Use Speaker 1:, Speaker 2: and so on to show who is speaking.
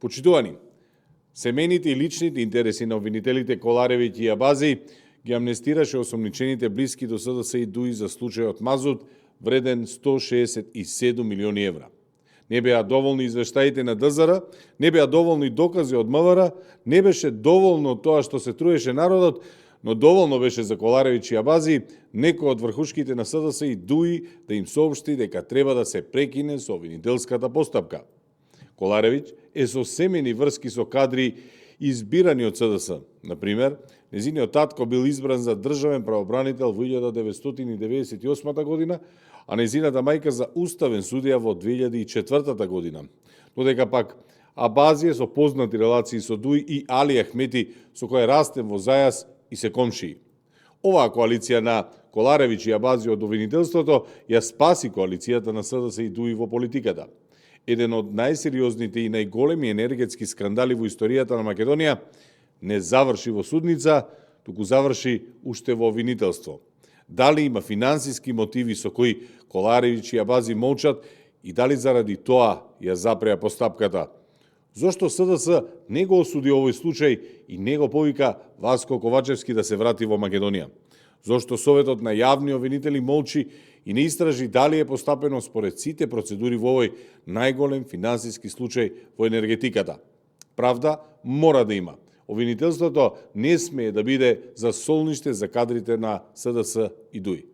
Speaker 1: Почитувани, семејните и личните интереси на обвинителите Коларевиќ и Абази ги амнестираше осомничените блиски до СДС и ДУИ за случајот Мазут, вреден 167 милиони евра. Не беа доволни извештаите на ДЗР, не беа доволни докази од МВР, не беше доволно тоа што се труеше народот, но доволно беше за Коларевиќ и Абази некој од врхушките на СДС и ДУИ да им соопшти дека треба да се прекине со обвинителската постапка. Коларевиќ е со семени врски со кадри избирани од СДС. Например, незиниот татко бил избран за државен правобранител во 1998 година, а незината мајка за уставен судија во 2004 година. Додека пак Абази е со познати релации со ДУИ и Али Ахмети, со кој растем во зајас и се комшии. Оваа коалиција на Коларевиќ и Абази од обвинителството ја спаси коалицијата на СДС и ДУИ во политиката. Еден од најсериозните и најголеми енергетски скандали во историјата на Македонија не заврши во судница, туку заврши уште во обвинителство. Дали има финансиски мотиви со кои Коларевиќ и Абази молчат и дали заради тоа ја запреа постапката? Зошто СДС не го осуди овој случај и не го повика Васко Ковачевски да се врати во Македонија? Зошто Советот на јавни обвинители молчи и не истражи дали е постапено според сите процедури во овој најголем финансиски случај во енергетиката? Правда мора да има. Обвинителството не смее да биде за солниште за кадрите на СДС и ДУИ.